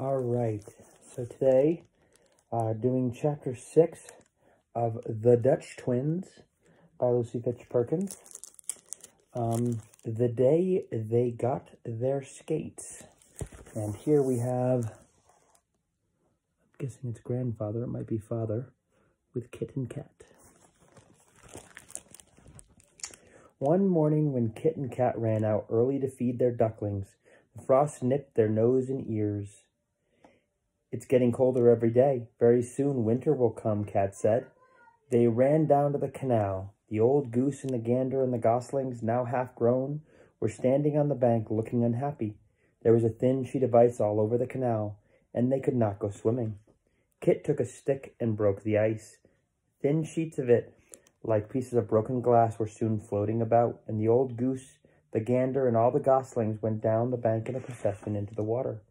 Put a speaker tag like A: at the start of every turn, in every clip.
A: All right, so today, doing chapter 6 of The Dutch Twins by Fitch Perkins. The day they got their skates. And here we have, I'm guessing it's grandfather, it might be father, with Kit and Kat. One morning when Kit and Kat ran out early to feed their ducklings, the frost nipped their nose and ears. It's getting colder every day. Very soon winter will come, Kat said. They ran down to the canal. The old goose and the gander and the goslings, now half grown, were standing on the bank looking unhappy. There was a thin sheet of ice all over the canal, and they could not go swimming. Kit took a stick and broke the ice. Thin sheets of it, like pieces of broken glass, were soon floating about, and the old goose, the gander, and all the goslings went down the bank in a procession into the water.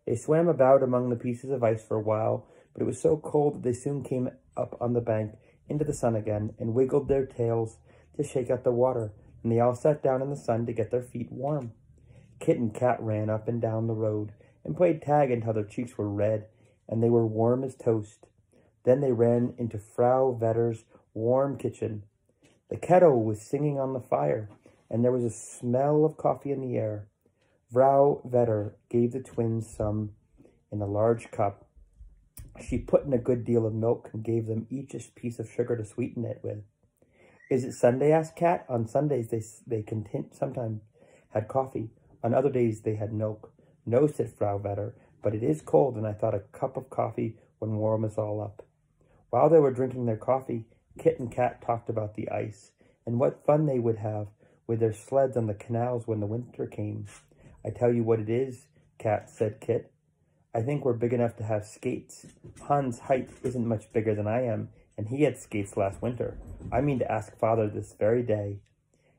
A: They swam about among the pieces of ice for a while, but it was so cold that they soon came up on the bank into the sun again and wiggled their tails to shake out the water, and they all sat down in the sun to get their feet warm. Kit and Kat ran up and down the road and played tag until their cheeks were red and they were warm as toast. Then they ran into Frau Vetter's warm kitchen. The kettle was singing on the fire, and there was a smell of coffee in the air. Frau Vetter gave the twins some in a large cup. She put in a good deal of milk and gave them each a piece of sugar to sweeten it with. Is it Sunday? Asked Kat. On Sundays they sometimes had coffee. On other days they had milk. No, said Frau Vetter, but it is cold, and I thought a cup of coffee would warm us all up. While they were drinking their coffee, Kit and Kat talked about the ice and what fun they would have with their sleds on the canals when the winter came. I tell you what it is, Kat, said Kit. I think we're big enough to have skates. Hans' height isn't much bigger than I am, and he had skates last winter. I mean to ask Father this very day.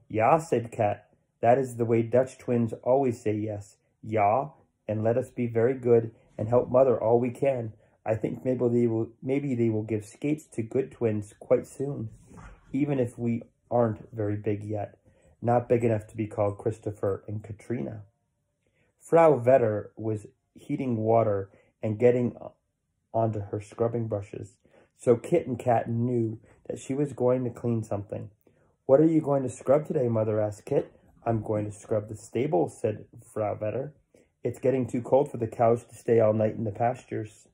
A: Ja, said Kat. That is the way Dutch twins always say yes. Ja, and let us be very good and help Mother all we can. I think maybe they will give skates to good twins quite soon, even if we aren't very big yet. Not big enough to be called Christopher and Katrina. Frau Vetter was heating water and getting onto her scrubbing brushes, so Kit and Kat knew that she was going to clean something. What are you going to scrub today, Mother? Asked Kit. I'm going to scrub the stable, said Frau Vetter. It's getting too cold for the cows to stay all night in the pastures.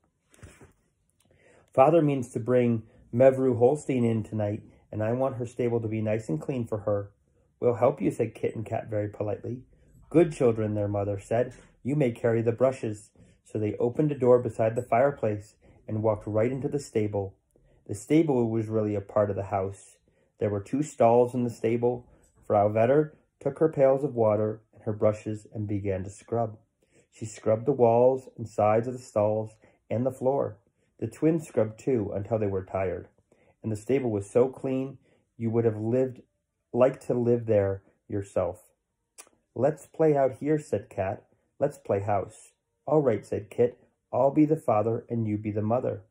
A: Father means to bring Mevrouw Holstein in tonight, and I want her stable to be nice and clean for her. We'll help you, said Kit and Kat very politely. Good children, their mother said. You may carry the brushes. So they opened a door beside the fireplace and walked right into the stable. The stable was really a part of the house. There were 2 stalls in the stable. Frau Vetter took her pails of water and her brushes and began to scrub. She scrubbed the walls and sides of the stalls and the floor. The twins scrubbed too until they were tired. And the stable was so clean you would have liked to live there yourself. Let's play out here, said Kat. Let's play house. All right, said Kit. I'll be the father and you be the mother.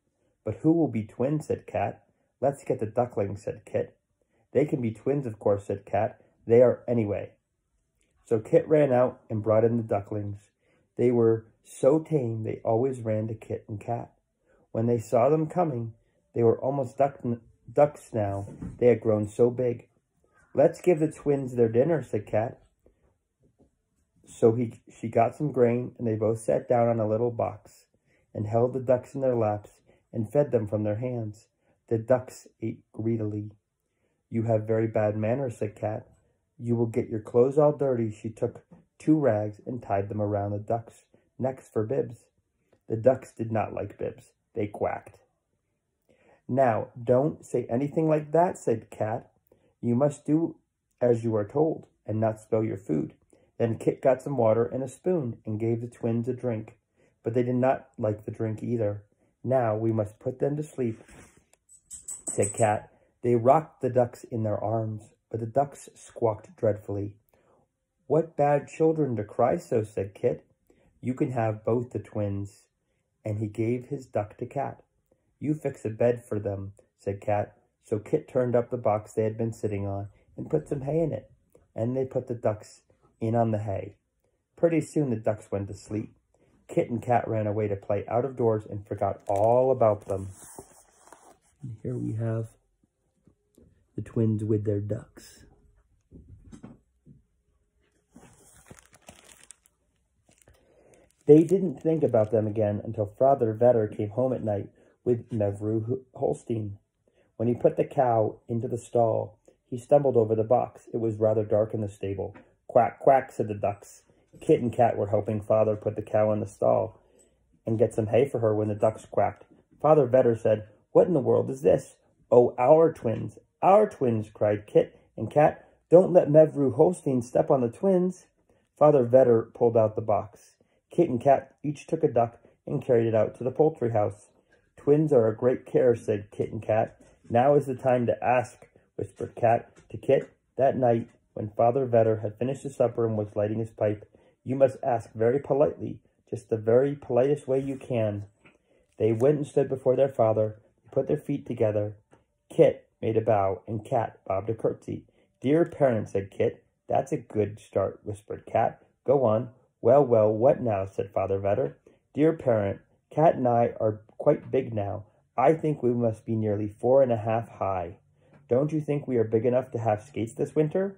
A: But who will be twins, said Kat. Let's get the ducklings, said Kit. They can be twins, of course, said Kat. They are anyway. So Kit ran out and brought in the ducklings. They were so tame they always ran to Kit and Kat. When they saw them coming, they were almost ducks now. They had grown so big. Let's give the twins their dinner, said Kat. So she got some grain, and they both sat down on a little box and held the ducks in their laps and fed them from their hands. The ducks ate greedily. You have very bad manners, said Kat. You will get your clothes all dirty. She took 2 rags and tied them around the ducks' necks for bibs. The ducks did not like bibs. They quacked. Now, don't say anything like that, said Kat. You must do as you are told and not spill your food. Then Kit got some water and a spoon and gave the twins a drink, but they did not like the drink either. Now we must put them to sleep, said Kat. They rocked the ducks in their arms, but the ducks squawked dreadfully. What bad children to cry so, said Kit. You can have both the twins. And he gave his duck to Kat. You fix a bed for them, said Kat. So Kit turned up the box they had been sitting on and put some hay in it, and they put the ducks in on the hay. Pretty soon the ducks went to sleep. Kit and Kat ran away to play out of doors and forgot all about them. And here we have the twins with their ducks. They didn't think about them again until Father Vedder came home at night with Mevrouw Holstein. When he put the cow into the stall, he stumbled over the box. It was rather dark in the stable. Quack, quack, said the ducks. Kit and Kat were helping Father put the cow in the stall and get some hay for her when the ducks quacked. Father Vedder said, "What in the world is this?" "Oh, our twins, cried Kit and Kat. "Don't let Mevrouw Holstein step on the twins." Father Vedder pulled out the box. Kit and Kat each took a duck and carried it out to the poultry house. "Twins are a great care," said Kit and Kat. "Now is the time to ask," whispered Kat to Kit. That night, when Father Vedder had finished his supper and was lighting his pipe, "You must ask very politely, just the very politest way you can." They went and stood before their father. They put their feet together. Kit made a bow, and Kat bobbed a curtsy. "Dear parent," said Kit. "That's a good start," whispered Kat. "Go on." Well, what now?" said Father Vedder. "Dear parent, Kat and I are quite big now. I think we must be nearly 4.5 high. Don't you think we are big enough to have skates this winter?"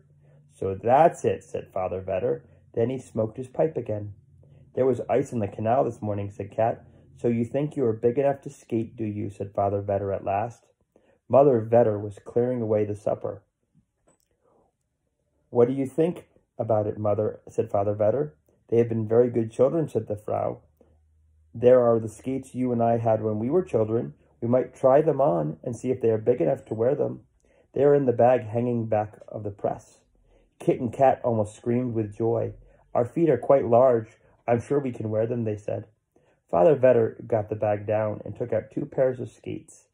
A: "So that's it," said Father Vedder. Then he smoked his pipe again. "There was ice in the canal this morning," said Kat. "So you think you are big enough to skate, do you?" said Father Vedder at last. Mother Vedder was clearing away the supper. "What do you think about it, Mother?" said Father Vedder. "They have been very good children," said the Frau. "There are the skates you and I had when we were children. We might try them on and see if they are big enough to wear them. They are in the bag hanging back of the press." Kit and Kat almost screamed with joy. "Our feet are quite large. I'm sure we can wear them," they said. Father Vedder got the bag down and took out 2 pairs of skates.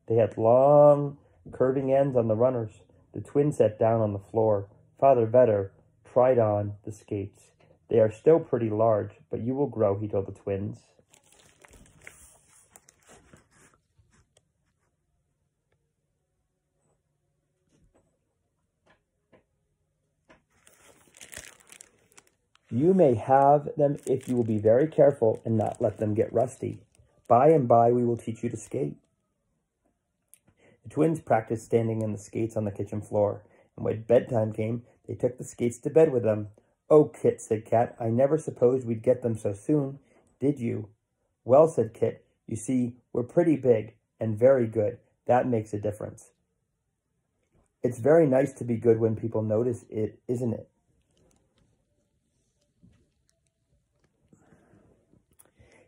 A: They had long, curving ends on the runners. The twins sat down on the floor. Father Vedder tried on the skates. "They are still pretty large, but you will grow," he told the twins. "You may have them if you will be very careful and not let them get rusty. By and by we will teach you to skate." The twins practiced standing on the skates on the kitchen floor, and when bedtime came, they took the skates to bed with them. "Oh, Kit," said Kat, "I never supposed we'd get them so soon. Did you?" "Well," said Kit, "you see, we're pretty big and very good. That makes a difference. It's very nice to be good when people notice it, isn't it?"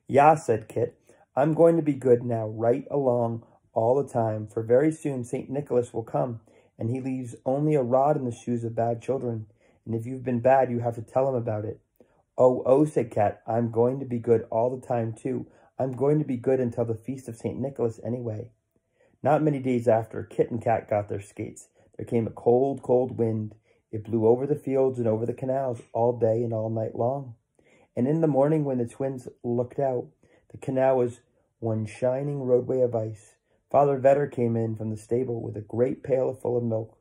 A: "Yeah," said Kit. "I'm going to be good now right along all the time, for very soon St. Nicholas will come, and he leaves only a rod in the shoes of bad children. And if you've been bad, you have to tell him about it." Oh, said Kat, "I'm going to be good all the time, too. I'm going to be good until the feast of St. Nicholas anyway." Not many days after Kit and Kat got their skates, there came a cold, cold wind. It blew over the fields and over the canals all day and all night long. And in the morning when the twins looked out, the canal was one shining roadway of ice. Father Vedder came in from the stable with a great pail full of milk.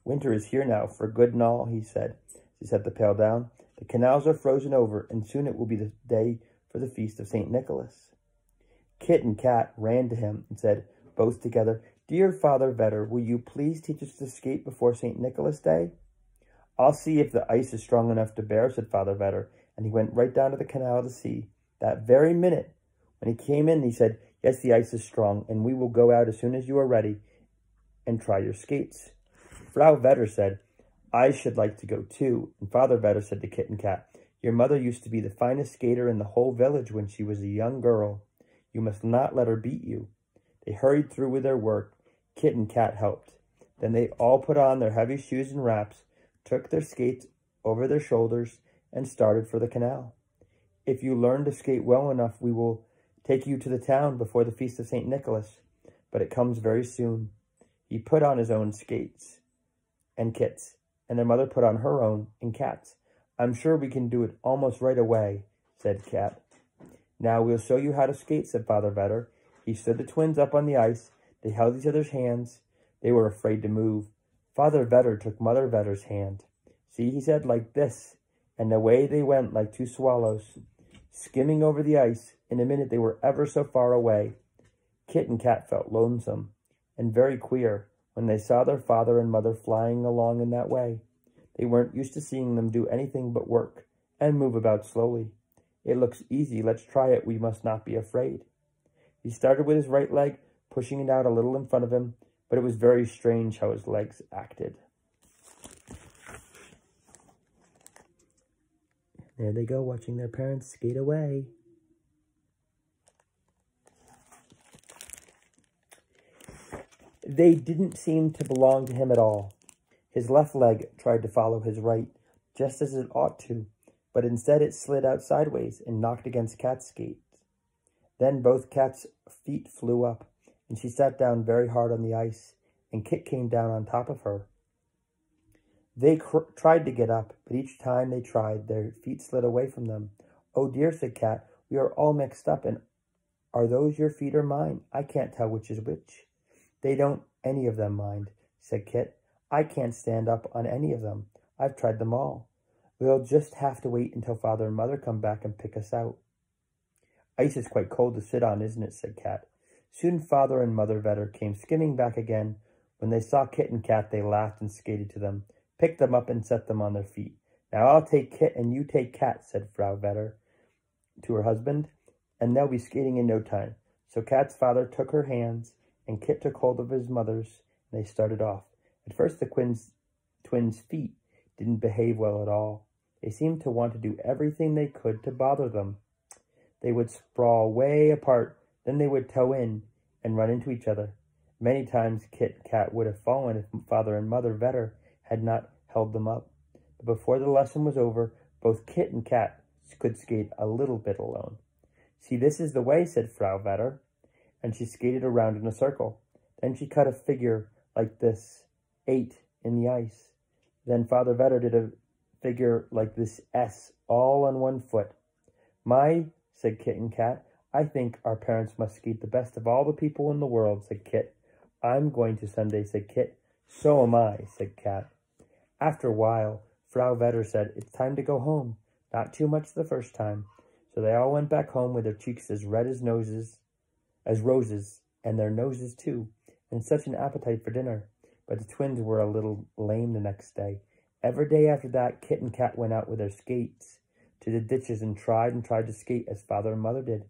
A: "Winter is here now, for good and all," he said. He set the pail down. "The canals are frozen over, and soon it will be the day for the feast of St. Nicholas." Kit and Kat ran to him and said, both together, "Dear Father Vedder, will you please teach us to skate before St. Nicholas Day?" "I'll see if the ice is strong enough to bear," said Father Vedder, and he went right down to the canal to see. That very minute, when he came in, he said, "Yes, the ice is strong, and we will go out as soon as you are ready and try your skates." Frau Vedder said, "I should like to go too." And Father Vedder said to Kit and Kat, "Your mother used to be the finest skater in the whole village when she was a young girl. You must not let her beat you." They hurried through with their work. Kit and Kat helped. Then they all put on their heavy shoes and wraps, took their skates over their shoulders, and started for the canal. "If you learn to skate well enough, we will take you to the town before the feast of St. Nicholas, but it comes very soon." He put on his own skates and Kit's, and their mother put on her own and Kat's. "I'm sure we can do it almost right away," said Kat. "Now we'll show you how to skate," said Father Vedder. He stood the twins up on the ice. They held each other's hands. They were afraid to move. Father Vedder took Mother Vedder's hand. "See," he said, "like this." And away they went like 2 swallows. skimming over the ice. In a minute they were ever so far away. Kit and Kat felt lonesome and very queer when they saw their father and mother flying along in that way. They weren't used to seeing them do anything but work and move about slowly. It looks easy. Let's try it. We must not be afraid. He started with his right leg, pushing it out a little in front of him, but it was very strange how his legs acted. There they go, watching their parents skate away. They didn't seem to belong to him at all. His left leg tried to follow his right, just as it ought to, but instead it slid out sideways and knocked against Kat's skates. Then both Kat's feet flew up, and she sat down very hard on the ice, and Kit came down on top of her. They tried to get up, but each time they tried, their feet slid away from them. "Oh dear," said Kat, "we are all mixed up, and are those your feet or mine? I can't tell which is which." "They don't any of them mind," said Kit. "I can't stand up on any of them. I've tried them all. We'll just have to wait until Father and Mother come back and pick us out." "Ice is quite cold to sit on, isn't it?" said Kat. Soon Father and Mother Vedder came skimming back again. When they saw Kit and Kat, they laughed and skated to them, picked them up and set them on their feet. "Now I'll take Kit and you take Kat," said Frau Vedder to her husband, "and they'll be skating in no time." So Kat's father took her hands, and Kit took hold of his mother's, and they started off. At first the twins' feet didn't behave well at all. They seemed to want to do everything they could to bother them. They would sprawl way apart, then they would toe in and run into each other. Many times Kit and Kat would have fallen if Father and Mother Vedder had not held them up. But before the lesson was over, both Kit and Kat could skate a little bit alone. "See, this is the way," said Frau Vedder, and she skated around in a circle. Then she cut a figure like this 8 in the ice. Then Father Vedder did a figure like this S, all on one foot. "My," said Kit and Kat, "I think our parents must skate the best of all the people in the world," said Kit. "I'm going to someday," said Kit. "So am I," said Kat. After a while, Frau Vedder said, "It's time to go home. Not too much the first time." So they all went back home with their cheeks as red as roses, and their noses too, and such an appetite for dinner. But the twins were a little lame the next day. Every day after that, Kit and Kat went out with their skates to the ditches and tried to skate as Father and Mother did.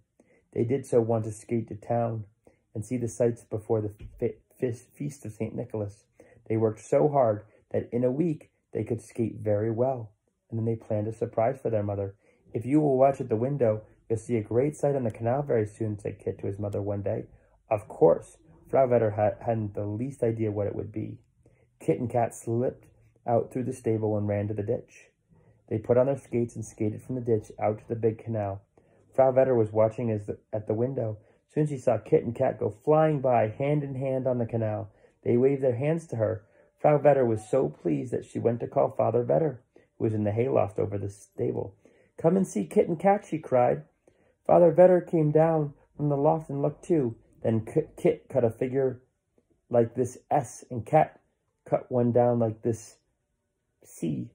A: They did so want to skate to town and see the sights before the feast of St. Nicholas. They worked so hard that in a week they could skate very well, and then they planned a surprise for their mother. "If you will watch at the window, you'll see a great sight on the canal very soon," said Kit to his mother one day. Of course, Frau Vedder hadn't the least idea what it would be. Kit and Kat slipped out through the stable and ran to the ditch. They put on their skates and skated from the ditch out to the big canal. Frau Vedder was watching at the window. Soon she saw Kit and Kat go flying by, hand in hand on the canal. They waved their hands to her. Frau Vedder was so pleased that she went to call Father Vedder, who was in the hayloft over the stable. "Come and see Kit and Kat," she cried. Father Vedder came down from the loft and looked too. Then Kit cut a figure like this S, and Kat cut one down like this C.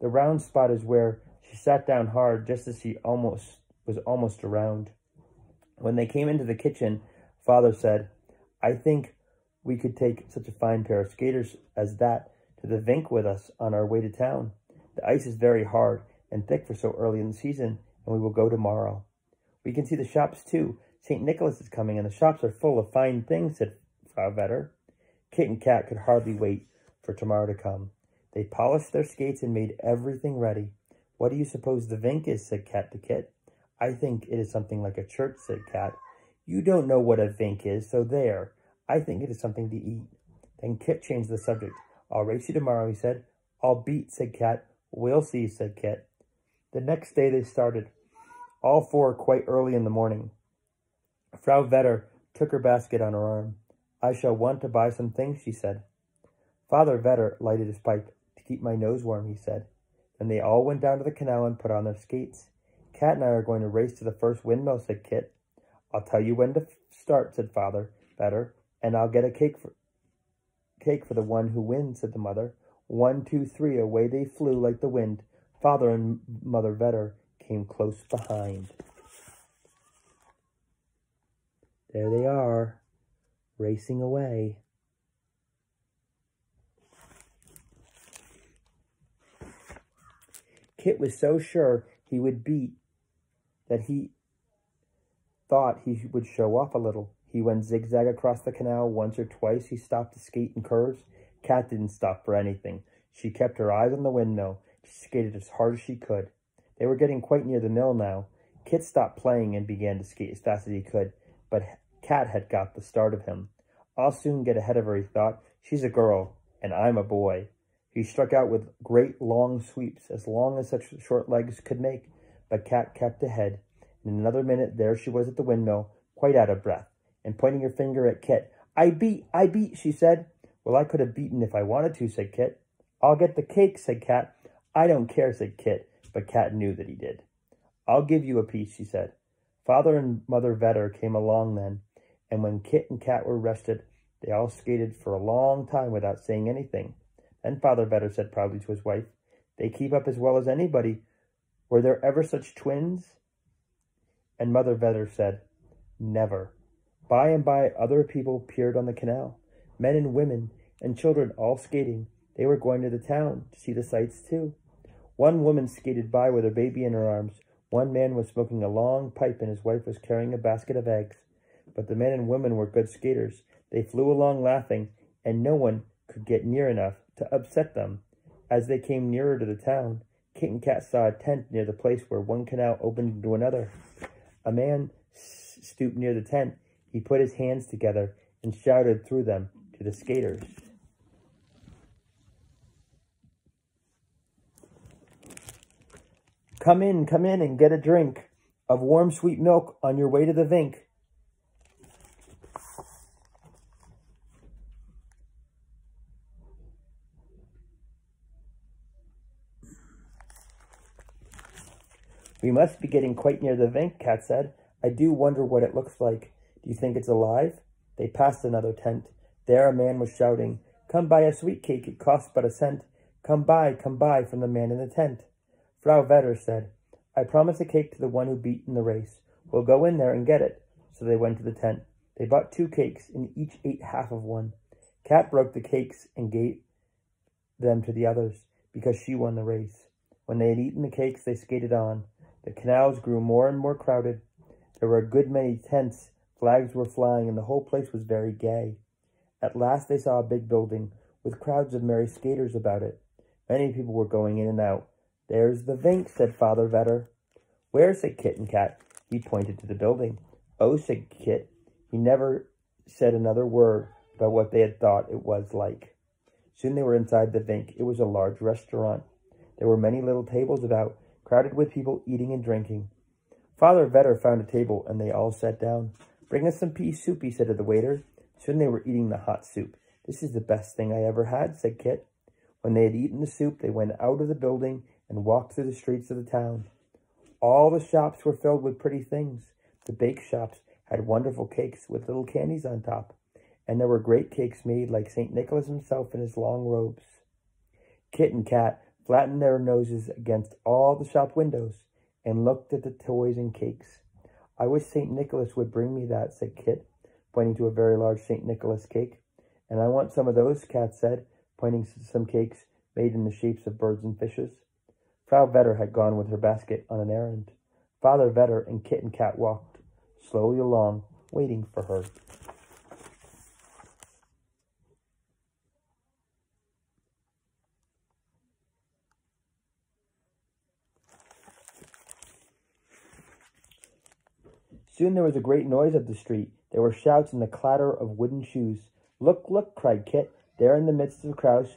A: The round spot is where she sat down hard, just as she was almost around. When they came into the kitchen, Father said, "I think we could take such a fine pair of skaters as that to the Vink with us on our way to town. The ice is very hard and thick for so early in the season, and we will go tomorrow. We can see the shops too. St. Nicholas is coming, and the shops are full of fine things," said Frau Vedder. Kit and Kat could hardly wait for tomorrow to come. They polished their skates and made everything ready. "What do you suppose the Vink is?" said Kat to Kit. "I think it is something like a church," said Kat. "You don't know what a Vink is, so there. I think it is something to eat." Then Kit changed the subject. "I'll race you tomorrow," he said. "I'll beat," said Kat. "We'll see," said Kit. The next day they started, all four quite early in the morning. Frau Vedder took her basket on her arm. "I shall want to buy some things," she said. Father Vedder lighted his pipe. "To keep my nose warm," he said. Then they all went down to the canal and put on their skates. "Kat and I are going to race to the first windmill," said Kit. "I'll tell you when to start," said Father Vedder, "and I'll get a cake for the one who wins," said the mother. 1, 2, 3, away they flew like the wind. Father and Mother Vedder came close behind. There they are, racing away. Kit was so sure he would beat that he thought he would show off a little. He went zigzag across the canal once or twice. He stopped to skate in curves. Cat didn't stop for anything. She kept her eyes on the windmill. She skated as hard as she could. They were getting quite near the mill now. Kit stopped playing and began to skate as fast as he could, but Cat had got the start of him. I'll soon get ahead of her, he thought. She's a girl, and I'm a boy. He struck out with great long sweeps, as long as such short legs could make, but Cat kept ahead. In another minute, there she was at the windmill, quite out of breath, and pointing her finger at Kit. I beat, she said. Well, I could have beaten if I wanted to, said Kit. I'll get the cake, said Cat. I don't care, said Kit, but Cat knew that he did. I'll give you a piece, she said. Father and Mother Vedder came along then, and when Kit and Cat were rested, they all skated for a long time without saying anything. Then Father Vedder said proudly to his wife, They keep up as well as anybody. Were there ever such twins? And Mother Vedder said, Never. By and by, other people appeared on the canal, men and women and children all skating. They were going to the town to see the sights too. One woman skated by with her baby in her arms. One man was smoking a long pipe and his wife was carrying a basket of eggs. But the men and women were good skaters. They flew along laughing, and no one could get near enough to upset them. As they came nearer to the town, Kit and Cat saw a tent near the place where one canal opened into another. A man stooped near the tent. He put his hands together and shouted through them to the skaters. Come in and get a drink of warm sweet milk on your way to the Vink. We must be getting quite near the Vink, Cat said. I do wonder what it looks like. Do you think it's alive? They passed another tent. There a man was shouting, Come buy a sweet cake, it costs but a cent. Come buy, from the man in the tent. Frau Vedder said, I promise a cake to the one who beat in the race. We'll go in there and get it. So they went to the tent. They bought 2 cakes, and each ate half of one. Cat broke the cakes and gave them to the others, because she won the race. When they had eaten the cakes, they skated on. The canals grew more and more crowded. There were a good many tents, flags were flying, and the whole place was very gay. At last they saw a big building, with crowds of merry skaters about it. Many people were going in and out. There's the Vink, said Father Vedder. Where, said Kit and Cat. He pointed to the building. Oh, said Kit. He never said another word about what they had thought it was like. Soon they were inside the Vink. It was a large restaurant. There were many little tables about, crowded with people eating and drinking. Father Vedder found a table, and they all sat down. Bring us some pea soup, he said to the waiter. Soon they were eating the hot soup. This is the best thing I ever had, said Kit. When they had eaten the soup, they went out of the building and walked through the streets of the town. All the shops were filled with pretty things. The bake shops had wonderful cakes with little candies on top, and there were great cakes made like St. Nicholas himself in his long robes. Kit and Cat flattened their noses against all the shop windows and looked at the toys and cakes. I wish St. Nicholas would bring me that, said Kit, pointing to a very large St. Nicholas cake. And I want some of those, Cat said, pointing to some cakes made in the shapes of birds and fishes. Frau Vedder had gone with her basket on an errand. Father Vedder and Kit and Cat walked slowly along, waiting for her. Soon there was a great noise up the street. There were shouts and the clatter of wooden shoes. Look, look, cried Kit. There in the midst of the crowd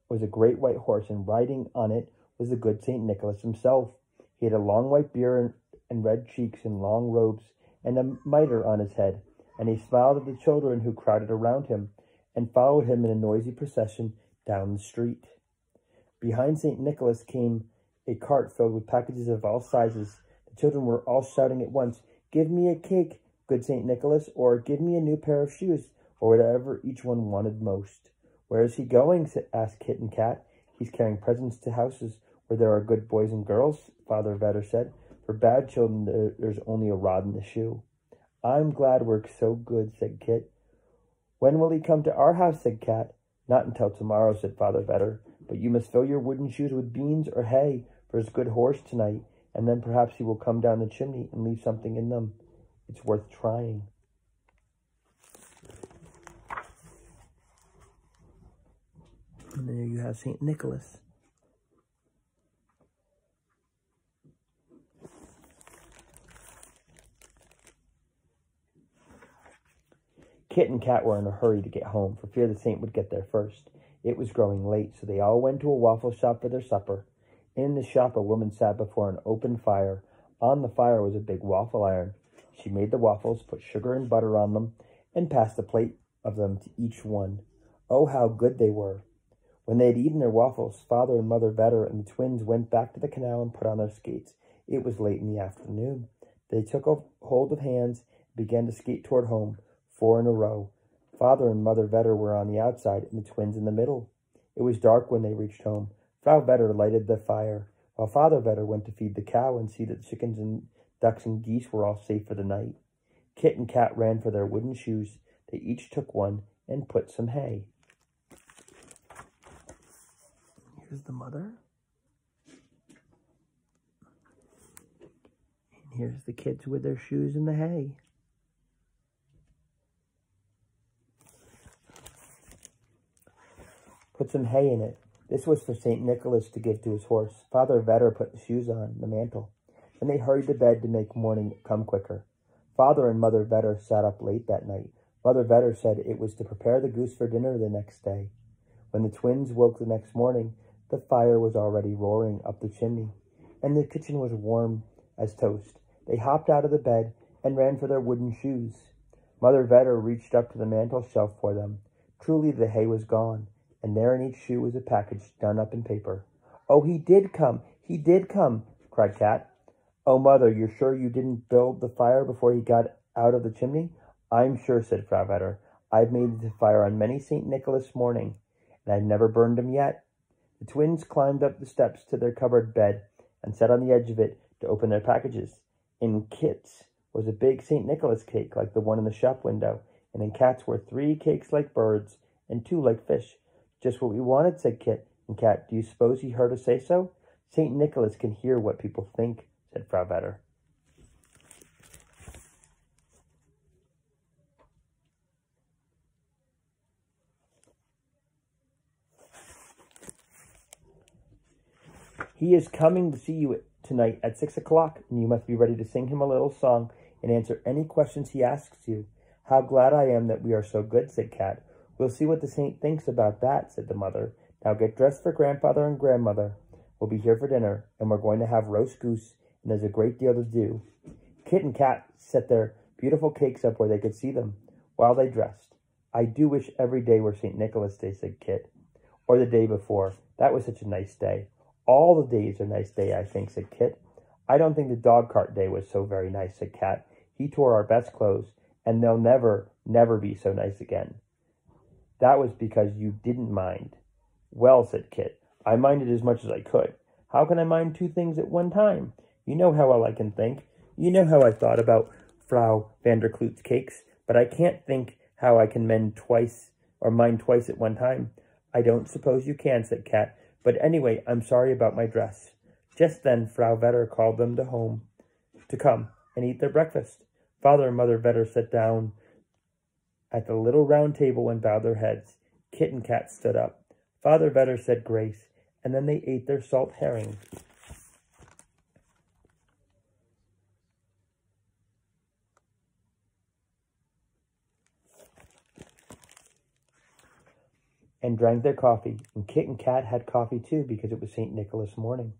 A: was a great white horse, and riding on it was the good St. Nicholas himself. He had a long white beard and red cheeks and long robes and a mitre on his head, and he smiled at the children who crowded around him and followed him in a noisy procession down the street. Behind St. Nicholas came a cart filled with packages of all sizes. The children were all shouting at once, Give me a cake, good St. Nicholas, or give me a new pair of shoes, or whatever each one wanted most. Where is he going? Asked Kit and Cat. He's carrying presents to houses where there are good boys and girls, Father Vedder said. For bad children, there's only a rod in the shoe. I'm glad we're so good, said Kit. When will he come to our house, said Cat. Not until tomorrow, said Father Vedder. But you must fill your wooden shoes with beans or hay for his good horse tonight, and then perhaps he will come down the chimney and leave something in them. It's worth trying. And there you have St. Nicholas. Kit and Kat were in a hurry to get home, for fear the saint would get there first. It was growing late, so they all went to a waffle shop for their supper. In the shop, a woman sat before an open fire. On the fire was a big waffle iron. She made the waffles, put sugar and butter on them, and passed a plate of them to each one. Oh, how good they were! When they had eaten their waffles, Father and Mother Vedder and the twins went back to the canal and put on their skates. It was late in the afternoon. They took hold of hands and began to skate toward home, 4 in a row. Father and Mother Vedder were on the outside and the twins in the middle. It was dark when they reached home. Frau Vedder lighted the fire, while Father Vedder went to feed the cow and see that the chickens and ducks and geese were all safe for the night. Kit and Kat ran for their wooden shoes. They each took one and put some hay. Here's the mother. And here's the kids with their shoes in the hay. Put some hay in it. This was for St. Nicholas to give to his horse. Father Vedder put the shoes on the mantle. Then they hurried to bed to make morning come quicker. Father and Mother Vedder sat up late that night. Mother Vedder said it was to prepare the goose for dinner the next day. When the twins woke the next morning, the fire was already roaring up the chimney, and the kitchen was warm as toast. They hopped out of the bed and ran for their wooden shoes. Mother Vedder reached up to the mantel shelf for them. Truly the hay was gone, and there in each shoe was a package done up in paper. Oh, he did come, cried Kat. Oh, Mother, you're sure you didn't build the fire before he got out of the chimney? I'm sure, said Frau Vedder. I've made the fire on many St. Nicholas morning, and I've never burned him yet. The twins climbed up the steps to their cupboard bed and sat on the edge of it to open their packages. In Kit's was a big St. Nicholas cake like the one in the shop window, and in Kat's were 3 cakes like birds and 2 like fish. Just what we wanted, said Kit. And Kat, do you suppose he heard us say so? St. Nicholas can hear what people think, said Frau Vedder. He is coming to see you tonight at 6 o'clock, and you must be ready to sing him a little song and answer any questions he asks you. How glad I am that we are so good, said Kat. We'll see what the saint thinks about that, said the mother. Now get dressed for grandfather and grandmother. We'll be here for dinner, and we're going to have roast goose, and there's a great deal to do. Kit and Kat set their beautiful cakes up where they could see them while they dressed. I do wish every day were St. Nicholas Day, said Kit. Or the day before. That was such a nice day. All the days are a nice day, I think, said Kit. I don't think the dog cart day was so very nice, said Kat. He tore our best clothes, and they'll never, never be so nice again. That was because you didn't mind. Well, said Kit, I minded as much as I could. How can I mind 2 things at one time? You know how well I can think. You know how I thought about Frau Vanderkloot's cakes, but I can't think how I can mind twice at one time. I don't suppose you can, said Kat. But anyway, I'm sorry about my dress. Just then, Frau Vedder called them to come and eat their breakfast. Father and Mother Vedder sat down at the little round table and bowed their heads. Kit and Kat stood up. Father Vedder said grace, and then they ate their salt herring. And drank their coffee, and Kit and Kat had coffee too because it was St. Nicholas morning.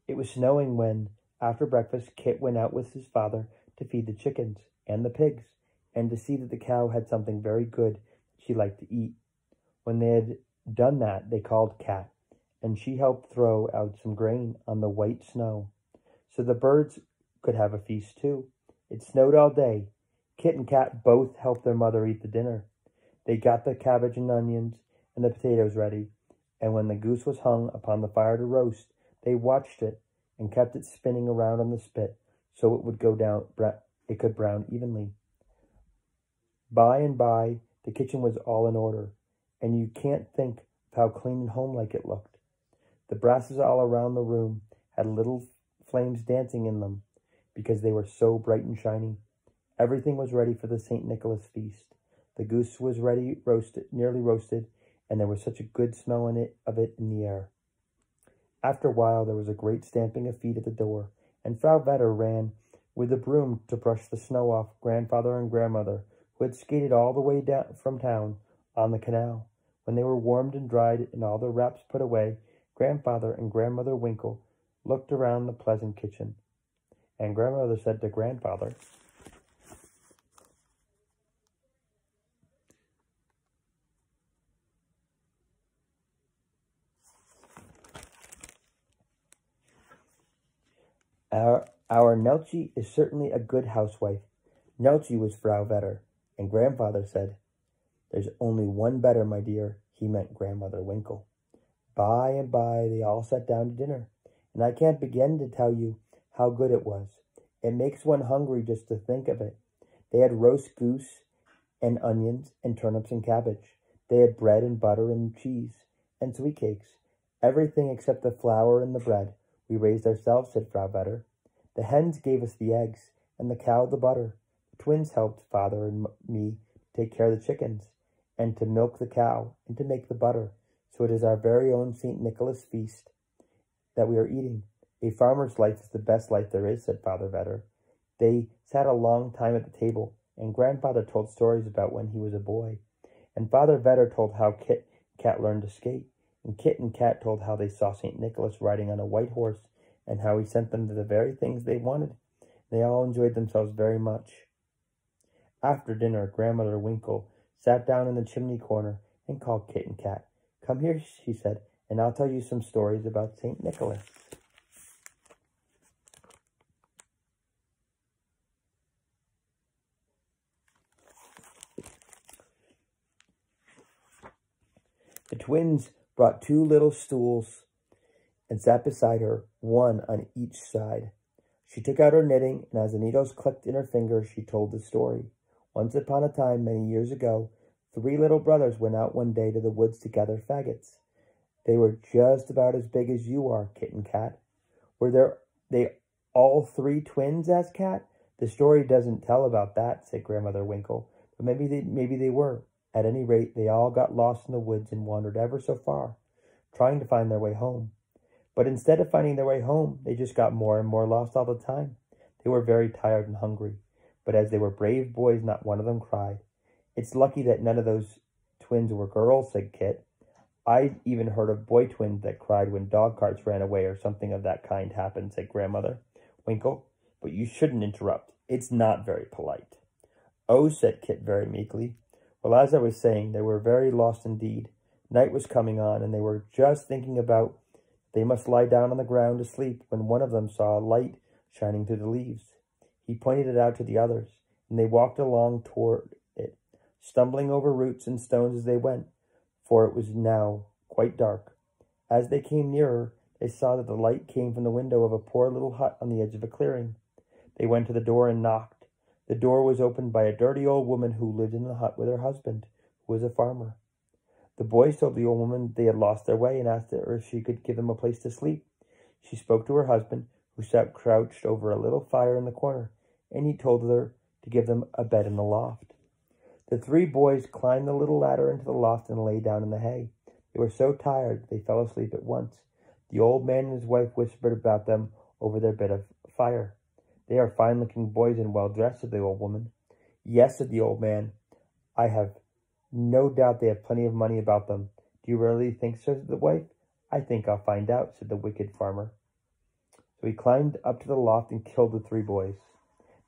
A: It was snowing when, after breakfast, Kit went out with his father to feed the chickens and the pigs, and to see that the cow had something very good she liked to eat. When they had done that, they called Kat, and she helped throw out some grain on the white snow, so the birds could have a feast too. It snowed all day. Kit and Kat both helped their mother eat the dinner. They got the cabbage and onions and the potatoes ready, and when the goose was hung upon the fire to roast, they watched it and kept it spinning around on the spit so it would go down, it could brown evenly. By and by, the kitchen was all in order, and you can't think of how clean and homelike it looked. The brasses all around the room had little flames dancing in them because they were so bright and shiny. Everything was ready for the St. Nicholas feast. The goose was ready, nearly roasted, and there was such a good smell of it in the air. After a while, there was a great stamping of feet at the door, and Frau Vetter ran with a broom to brush the snow off grandfather and grandmother, who had skated all the way down from town on the canal. When they were warmed and dried and all their wraps put away, Grandfather and Grandmother Winkle looked around the pleasant kitchen, and Grandmother said to Grandfather, Our Nelchie is certainly a good housewife. Nelchie was Frau Vetter, and Grandfather said, There's only one better, my dear. He meant Grandmother Winkle. By and by, they all sat down to dinner, and I can't begin to tell you how good it was. It makes one hungry just to think of it. They had roast goose and onions and turnips and cabbage. They had bread and butter and cheese and sweet cakes. Everything except the flour and the bread we raised ourselves, said Frau Vetter. The hens gave us the eggs, and the cow the butter. The twins helped Father and me take care of the chickens, and to milk the cow, and to make the butter. So it is our very own St. Nicholas feast that we are eating. A farmer's life is the best life there is, said Father Vetter. They sat a long time at the table, and Grandfather told stories about when he was a boy. And Father Vetter told how Kit and Kat learned to skate, and Kit and Kat told how they saw St. Nicholas riding on a white horse, and how he sent them to the very things they wanted. They all enjoyed themselves very much. After dinner, Grandmother Winkle sat down in the chimney corner and called Kit and Kat. Come here, she said, and I'll tell you some stories about St. Nicholas. The twins brought 2 little stools and sat beside her, one on each side. She took out her knitting, and as the needles clicked in her fingers, she told the story. Once upon a time, many years ago, 3 little brothers went out one day to the woods to gather faggots. They were just about as big as you are, Kit and Kat. Were they all 3 twins? Asked Kat. The story doesn't tell about that, said Grandmother Winkle, but maybe they were. At any rate, they all got lost in the woods and wandered ever so far, trying to find their way home. But instead of finding their way home, they just got more and more lost all the time. They were very tired and hungry, but as they were brave boys, not one of them cried. It's lucky that none of those twins were girls, said Kit. I'd even heard of boy twins that cried when dog carts ran away or something of that kind happened, said Grandmother Winkle. But you shouldn't interrupt. It's not very polite. Oh, said Kit very meekly. Well, as I was saying, they were very lost indeed. Night was coming on, and they were just thinking about they must lie down on the ground to sleep when one of them saw a light shining through the leaves. He pointed it out to the others, and they walked along toward it, stumbling over roots and stones as they went, for it was now quite dark. As they came nearer, they saw that the light came from the window of a poor little hut on the edge of a clearing. They went to the door and knocked. The door was opened by a dirty old woman who lived in the hut with her husband, who was a farmer. The boys told the old woman they had lost their way and asked her if she could give them a place to sleep. She spoke to her husband, who sat crouched over a little fire in the corner, and he told her to give them a bed in the loft. The 3 boys climbed the little ladder into the loft and lay down in the hay. They were so tired they fell asleep at once. The old man and his wife whispered about them over their bit of fire. They are fine-looking boys and well-dressed, said the old woman. Yes, said the old man. I have no doubt they have plenty of money about them. Do you really think so, said the wife? I think I'll find out, said the wicked farmer. So he climbed up to the loft and killed the 3 boys.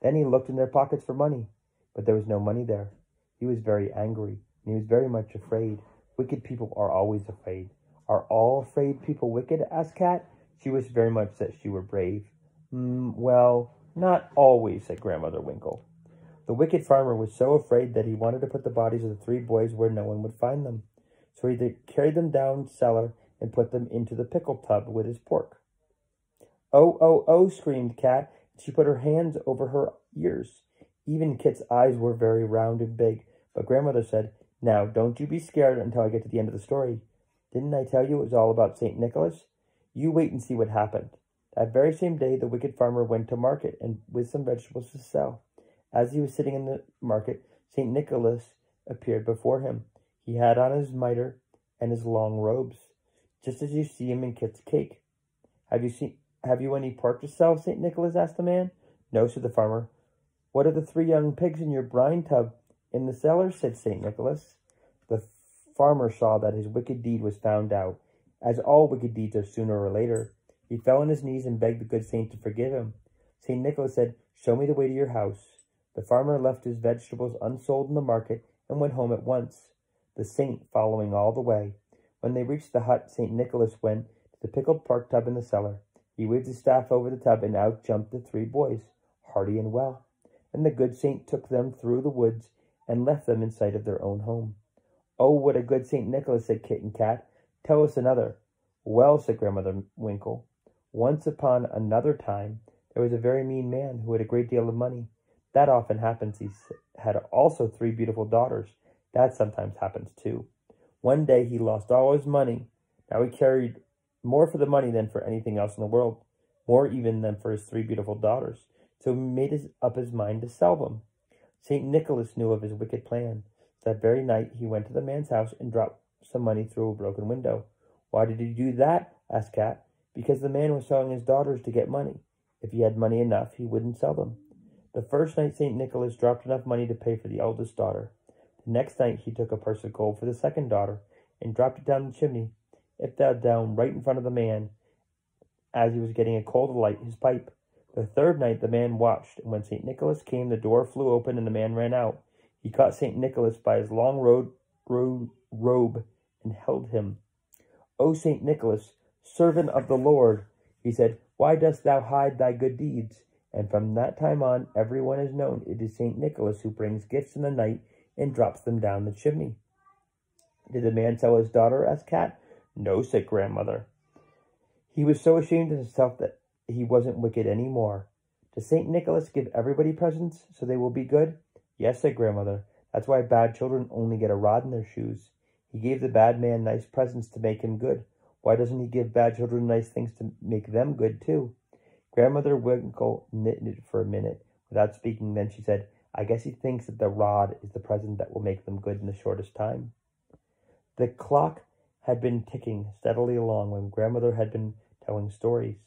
A: Then he looked in their pockets for money, but there was no money there. He was very angry, and he was very much afraid. Wicked people are always afraid. Are all afraid people wicked? Asked Kat. She wished very much that she were brave. Well, not always, said Grandmother Winkle. The wicked farmer was so afraid that he wanted to put the bodies of the 3 boys where no one would find them. So he carried them down cellar and put them into the pickle tub with his pork. "Oh, oh, oh," screamed Cat. She put her hands over her ears. Even Kit's eyes were very round and big, but Grandmother said, "Now, don't you be scared until I get to the end of the story. Didn't I tell you it was all about St. Nicholas? You wait and see what happened." That very same day, the wicked farmer went to market and with some vegetables to sell. As he was sitting in the market, St. Nicholas appeared before him. He had on his mitre and his long robes, just as you see him in Kit's cake. Have you any pork to sell?" St. Nicholas asked the man. "No," said the farmer. "What are the 3 young pigs in your brine tub in the cellar?" said St. Nicholas. The farmer saw that his wicked deed was found out, as all wicked deeds are sooner or later. He fell on his knees and begged the good saint to forgive him. St. Nicholas said, "Show me the way to your house." The farmer left his vegetables unsold in the market and went home at once, the saint following all the way. When they reached the hut, St. Nicholas went to the pickled pork tub in the cellar. He waved his staff over the tub, and out jumped the 3 boys, hearty and well. And the good saint took them through the woods and left them in sight of their own home. "Oh, what a good St. Nicholas," said Kit and Kat. "Tell us another." "Well," said Grandmother Winkle, "once upon another time, there was a very mean man who had a great deal of money. That often happens. He had also 3 beautiful daughters. That sometimes happens too. One day he lost all his money. Now he cared more for the money than for anything else in the world, more even than for his 3 beautiful daughters. So he made up his mind to sell them. St. Nicholas knew of his wicked plan. That very night he went to the man's house and dropped some money through a broken window. "Why did he do that?" asked Cat. "Because the man was selling his daughters to get money. If he had money enough, he wouldn't sell them." The first night St. Nicholas dropped enough money to pay for the eldest daughter. The next night he took a purse of gold for the second daughter and dropped it down the chimney. It fell down right in front of the man as he was getting a coal to light his pipe. The third night the man watched, and when St. Nicholas came, the door flew open and the man ran out. He caught St. Nicholas by his long robe and held him. "O St. Nicholas, servant of the Lord," he said, "why dost thou hide thy good deeds?" And from that time on, everyone has known it is St. Nicholas who brings gifts in the night and drops them down the chimney. "Did the man sell his daughter?" asked Cat. "No," said Grandmother. "He was so ashamed of himself that he wasn't wicked any more." "Does St. Nicholas give everybody presents so they will be good?" "Yes," said Grandmother. "That's why bad children only get a rod in their shoes. He gave the bad man nice presents to make him good. Why doesn't he give bad children nice things to make them good too?" Grandmother Winkle knitted for a minute without speaking. Then she said, "I guess he thinks that the rod is the present that will make them good in the shortest time." The clock had been ticking steadily along when Grandmother had been telling stories,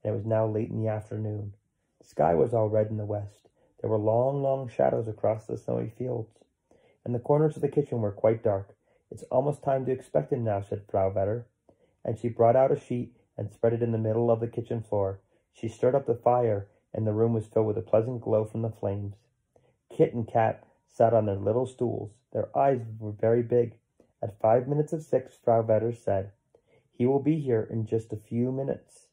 A: and it was now late in the afternoon. The sky was all red in the west. There were long, long shadows across the snowy fields, and the corners of the kitchen were quite dark. "It's almost time to expect him now," said Frau Vetter, and she brought out a sheet and spread it in the middle of the kitchen floor. She stirred up the fire, and the room was filled with a pleasant glow from the flames. Kit and Kat sat on their little stools. Their eyes were very big. At 5 minutes of 6, Frau Vetter said, "He will be here in just a few minutes."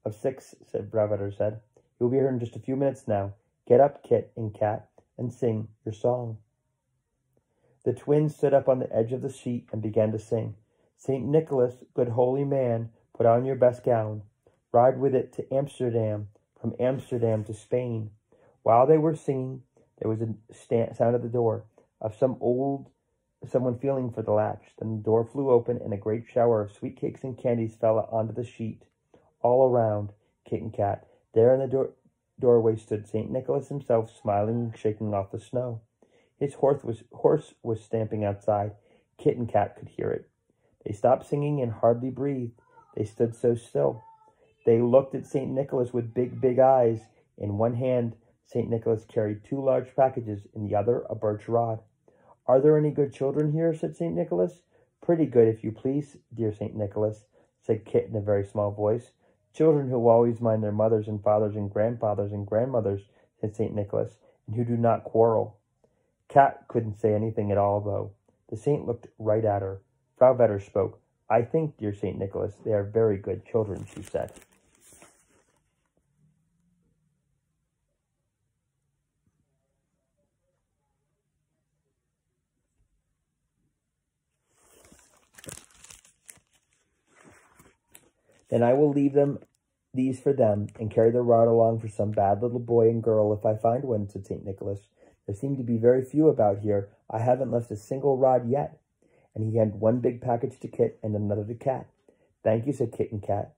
A: "Of 6, said Frau Vetter said. "He will be here in just a few minutes now. Get up, Kit and Kat, and sing your song." The twins stood up on the edge of the sheet and began to sing. "St. Nicholas, good holy man, put on your best gown. Ride with it to Amsterdam, from Amsterdam to Spain." While they were singing, there was a sound at the door of someone feeling for the latch. Then the door flew open, and a great shower of sweet cakes and candies fell onto the sheet. All around Kit and Kat, there in the doorway stood St. Nicholas himself, smiling and shaking off the snow. His horse was stamping outside. Kit and Kat could hear it. They stopped singing and hardly breathed. They stood so still. They looked at St. Nicholas with big, big eyes. In one hand, St. Nicholas carried 2 large packages, in the other, a birch rod. "Are there any good children here?" said St. Nicholas. "Pretty good, if you please, dear St. Nicholas," said Kit in a very small voice. "Children who always mind their mothers and fathers and grandfathers and grandmothers," said St. Nicholas, "and who do not quarrel." Kat couldn't say anything at all, though. The saint looked right at her. Frau Vetter spoke. "I think, dear St. Nicholas, they are very good children," she said. Then I will leave these for them and carry the rod along for some bad little boy and girl if I find one, said St. Nicholas. There seem to be very few about here. I haven't left a single rod yet. And he handed one big package to Kit and another to Cat. Thank you, said Kit and Cat.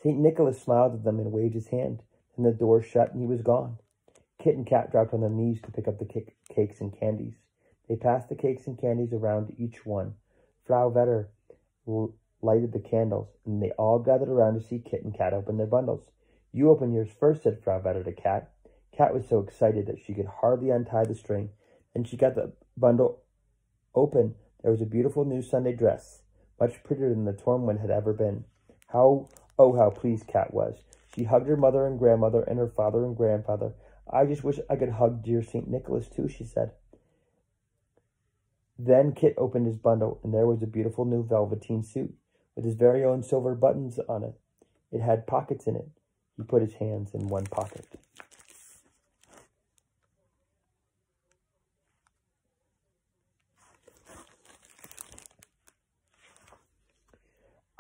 A: St. Nicholas smiled at them and waved his hand. Then the door shut and he was gone. Kit and Cat dropped on their knees to pick up the cakes and candies. They passed the cakes and candies around to each one. Frau Vetter lighted the candles, and they all gathered around to see Kit and Cat open their bundles. You open yours first, said Frau Vetter to Cat. Cat was so excited that she could hardly untie the string. Then she got the bundle open. There was a beautiful new Sunday dress, much prettier than the torn one had ever been. How pleased Cat was. She hugged her mother and grandmother and her father and grandfather. I just wish I could hug dear St. Nicholas too, she said. Then Kit opened his bundle, and there was a beautiful new velveteen suit with his very own silver buttons on it. It had pockets in it. He put his hands in one pocket.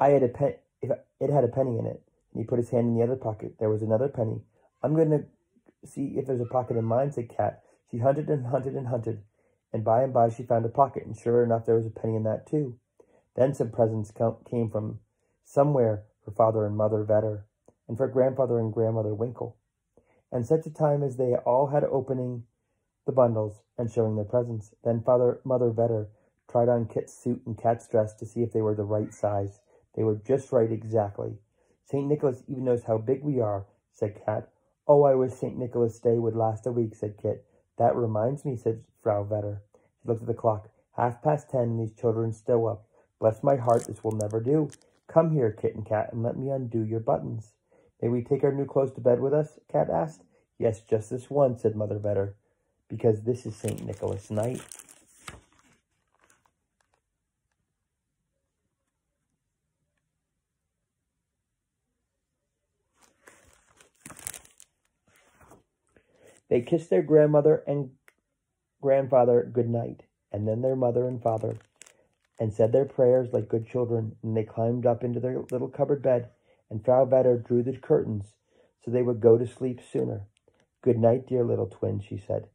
A: It had a penny in it, and he put his hand in the other pocket. There was another penny. I'm going to see if there's a pocket in mine, said Cat. She hunted and hunted and hunted, and by she found a pocket, and sure enough there was a penny in that too. Then some presents came from somewhere for Father and Mother Vetter, and for Grandfather and Grandmother Winkle. And such a time as they all had opening the bundles and showing their presents. Then Mother Vetter tried on Kit's suit and Cat's dress to see if they were the right size. They were just right exactly. St. Nicholas even knows how big we are, said Cat. Oh, I wish St. Nicholas' Day would last a week, said Kit. That reminds me, said Frau Vetter. She looked at the clock. 10:30, and these children still up. Bless my heart, this will never do. Come here, Kit and Cat, and let me undo your buttons. May we take our new clothes to bed with us? Cat asked. Yes, just this one, said Mother Vetter, because this is St. Nicholas night. They kissed their grandmother and grandfather good night, and then their mother and father, and said their prayers like good children, and they climbed up into their little cupboard bed, and Frau Vetter drew the curtains so they would go to sleep sooner. Good night, dear little twins, she said,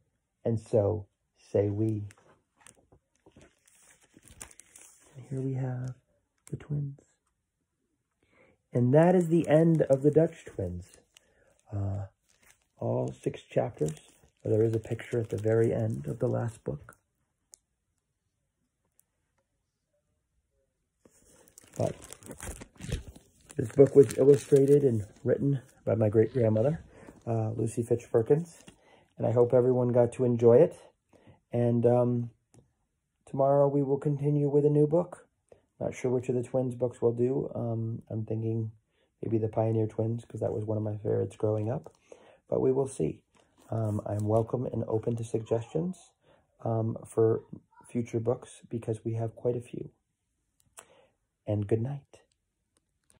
A: and so say we. And here we have the twins. And that is the end of the Dutch twins. All 6 chapters. There is a picture at the very end of the last book. But this book was illustrated and written by my great-grandmother, Lucy Fitch Perkins. And I hope everyone got to enjoy it. And tomorrow we will continue with a new book. Not sure which of the twins books we'll do. I'm thinking maybe the Pioneer Twins, because that was one of my favorites growing up. But we will see. I'm welcome and open to suggestions for future books, because we have quite a few. And good night.